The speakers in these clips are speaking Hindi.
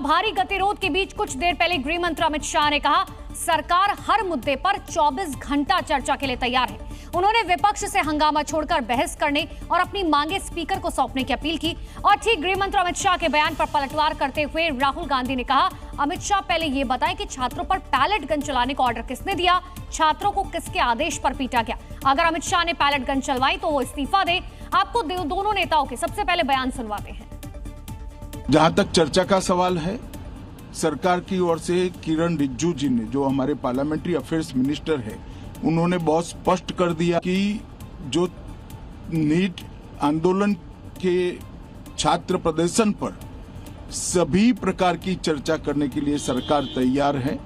भारी गतिरोध के बीच कुछ देर पहले गृह मंत्री अमित शाह ने कहा, सरकार हर मुद्दे पर 24 घंटा चर्चा के लिए तैयार है। उन्होंने विपक्ष से हंगामा छोड़कर बहस करने और अपनी मांगे स्पीकर को सौंपने की अपील की। और ठीक गृह मंत्री अमित शाह के बयान पर पलटवार करते हुए राहुल गांधी ने कहा, अमित शाह पहले ये बताएं कि छात्रों पर पैलेट गन चलाने का ऑर्डर किसने दिया, छात्रों को किसके आदेश पर पीटा गया। अगर अमित शाह ने पैलेट गन चलवाई तो वो इस्तीफा दे। आपको दोनों नेताओं के सबसे पहले बयान सुनवाते हैं। जहां तक चर्चा का सवाल है, सरकार की ओर से किरण रिजिजू जी ने, जो हमारे पार्लियामेंट्री अफेयर्स मिनिस्टर है, उन्होंने बहुत स्पष्ट कर दिया कि जो नीट आंदोलन के छात्र प्रदर्शन पर सभी प्रकार की चर्चा करने के लिए सरकार तैयार है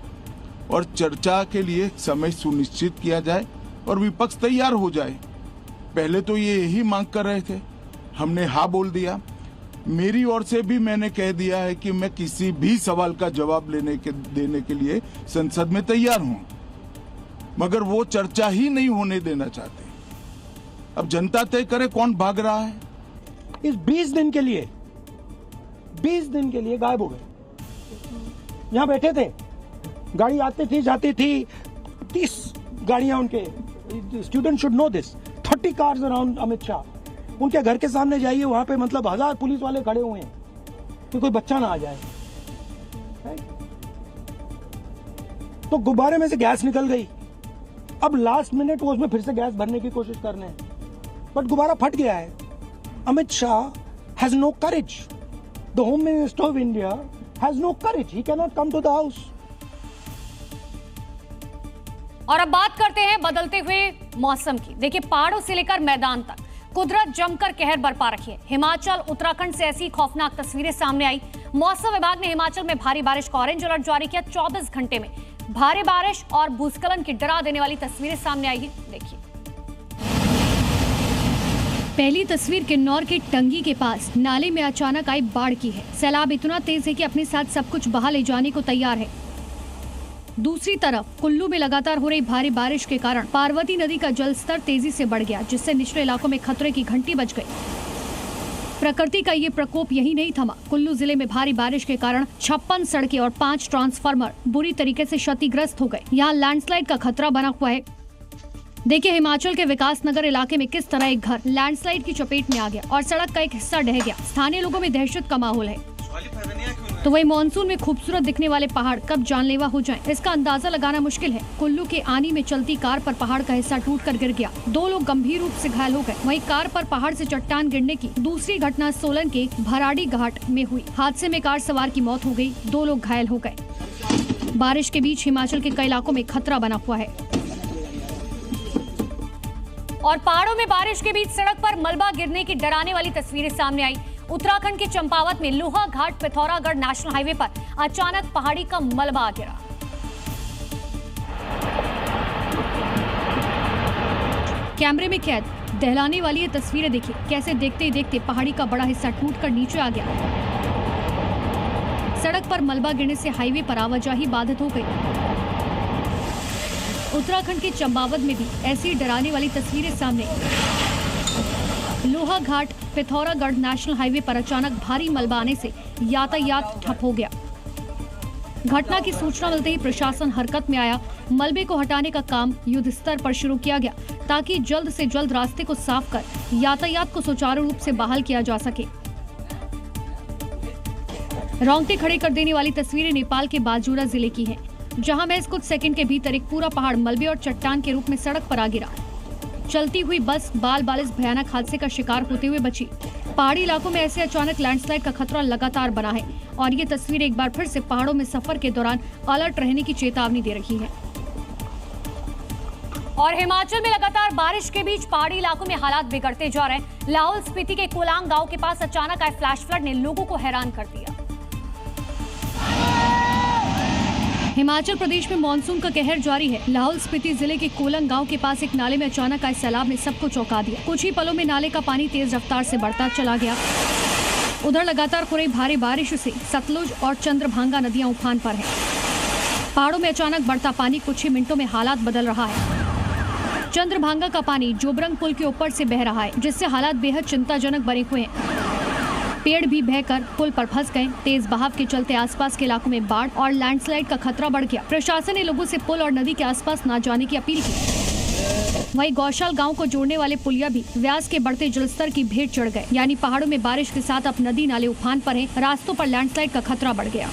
और चर्चा के लिए समय सुनिश्चित किया जाए और विपक्ष तैयार हो जाए। पहले तो ये यही मांग कर रहे थे, हमने हाँ बोल दिया। मेरी ओर से भी मैंने कह दिया है कि मैं किसी भी सवाल का जवाब देने के लिए संसद में तैयार हूं, मगर वो चर्चा ही नहीं होने देना चाहते। अब जनता तय करे कौन भाग रहा है। इस 20 दिन के लिए गायब हो गए। यहां बैठे थे, गाड़ी आती थी जाती थी, 30 गाड़ियां उनके। Student should know this. 30 cars around Amit Shah. उनके घर के सामने जाइए, वहां पे मतलब 1000 पुलिस वाले खड़े हुए हैं कि कोई बच्चा ना आ जाए। तो गुब्बारे में से गैस निकल गई। अब लास्ट मिनट वो उसमें फिर से गैस भरने की कोशिश कर रहे हैं, बट गुब्बारा फट गया है। Amit Shah has no courage. The home minister of India has no courage. He can not come to the house. और अब बात करते हैं बदलते हुए मौसम की। देखिए, पहाड़ों से लेकर मैदान तक कुदरत जमकर कहर बरपा रखी है। हिमाचल, उत्तराखंड से ऐसी खौफनाक तस्वीरें सामने आई। मौसम विभाग ने हिमाचल में भारी बारिश का ऑरेंज अलर्ट जारी किया। 24 घंटे में भारी बारिश और भूस्खलन की डरा देने वाली तस्वीरें सामने आई है। देखिए, पहली तस्वीर किन्नौर के टंगी के पास नाले में अचानक आई बाढ़ की है। सैलाब इतना तेज है कि अपने साथ सब कुछ बहा ले जाने को तैयार है। दूसरी तरफ कुल्लू में लगातार हो रही भारी बारिश के कारण पार्वती नदी का जलस्तर तेजी से बढ़ गया, जिससे निचले इलाकों में खतरे की घंटी बज गई। प्रकृति का ये प्रकोप यही नहीं थमा। कुल्लू जिले में भारी बारिश के कारण 56 सड़कें और 5 ट्रांसफार्मर बुरी तरीके से क्षतिग्रस्त हो गए। यहाँ लैंडस्लाइड का खतरा बना हुआ है। देखिए, हिमाचल के विकास नगर इलाके में किस तरह एक घर लैंडस्लाइड की चपेट में आ गया और सड़क का एक हिस्सा ढह गया। स्थानीय लोगों में दहशत का माहौल है। तो वही मानसून में खूबसूरत दिखने वाले पहाड़ कब जानलेवा हो जाएं, इसका अंदाजा लगाना मुश्किल है। कुल्लू के आनी में चलती कार पर पहाड़ का हिस्सा टूटकर गिर गया। 2 लोग गंभीर रूप से घायल हो गए। वहीं कार पर पहाड़ से चट्टान गिरने की दूसरी घटना सोलन के भराड़ी घाट में हुई। हादसे में कार सवार की मौत हो गई, 2 लोग घायल हो गए। बारिश के बीच हिमाचल के कई इलाकों में खतरा बना हुआ है। और पहाड़ों में बारिश के बीच सड़क पर मलबा गिरने की डराने वाली तस्वीरें सामने आई। उत्तराखंड के चंपावत में लोहा घाट पिथौरागढ़ नेशनल हाईवे पर अचानक पहाड़ी का मलबा गिरा। कैमरे में कैद दहलाने वाली ये तस्वीरें देखिए, कैसे देखते ही देखते पहाड़ी का बड़ा हिस्सा टूटकर नीचे आ गया। सड़क पर मलबा गिरने से हाईवे पर आवाजाही बाधित हो गई। उत्तराखंड के चंपावत में भी ऐसी डराने वाली तस्वीरें सामने। लोहा घाट पिथौरागढ़ नेशनल हाईवे पर अचानक भारी मलबा आने से यातायात ठप हो गया। घटना की सूचना मिलते ही प्रशासन हरकत में आया। मलबे को हटाने का काम युद्ध स्तर पर शुरू किया गया, ताकि जल्द से जल्द रास्ते को साफ कर यातायात को सुचारू रूप से बहाल किया जा सके। रोंगटे खड़े कर देने वाली तस्वीरें नेपाल के बाजुरा जिले की हैं, जहां महज कुछ सेकंड के भीतर एक पूरा पहाड़ मलबे और चट्टान के रूप में सड़क पर आ गिरा। चलती हुई बस बाल इस भयानक हादसे का शिकार होते हुए बची। पहाड़ी इलाकों में ऐसे अचानक लैंडस्लाइड का खतरा लगातार बना है और ये तस्वीर एक बार फिर से पहाड़ों में सफर के दौरान अलर्ट रहने की चेतावनी दे रही है। और हिमाचल में लगातार बारिश के बीच पहाड़ी इलाकों में हालात बिगड़ते जा रहे हैं। लाहौल स्पीति के कोलांग गांव के पास अचानक आए फ्लैश फ्लड ने लोगों को हैरान कर दिया। हिमाचल प्रदेश में मानसून का कहर जारी है। लाहौल स्पीति जिले के कोलंग गांव के पास एक नाले में अचानक आए सैलाब ने सबको चौंका दिया। कुछ ही पलों में नाले का पानी तेज रफ्तार से बढ़ता चला गया। उधर लगातार हो रही भारी बारिश से सतलुज और चंद्रभांगा नदियां उफान पर हैं। पहाड़ों में अचानक बढ़ता पानी कुछ ही मिनटों में हालात बदल रहा है। चंद्रभांगा का पानी जोबरंग पुल के ऊपर से बह रहा है, जिससे हालात बेहद चिंताजनक बने हुए हैं। पेड़ भी बहकर पुल पर फंस गए। तेज बहाव के चलते आसपास के इलाकों में बाढ़ और लैंडस्लाइड का खतरा बढ़ गया। प्रशासन ने लोगों से पुल और नदी के आसपास न जाने की अपील की। वहीं गौशाल गांव को जोड़ने वाले पुलिया भी व्यास के बढ़ते जलस्तर की भेंट चढ़ गए। यानी पहाड़ों में बारिश के साथ अब नदी नाले उफान पर हैं। रास्तों पर लैंडस्लाइड का खतरा बढ़ गया।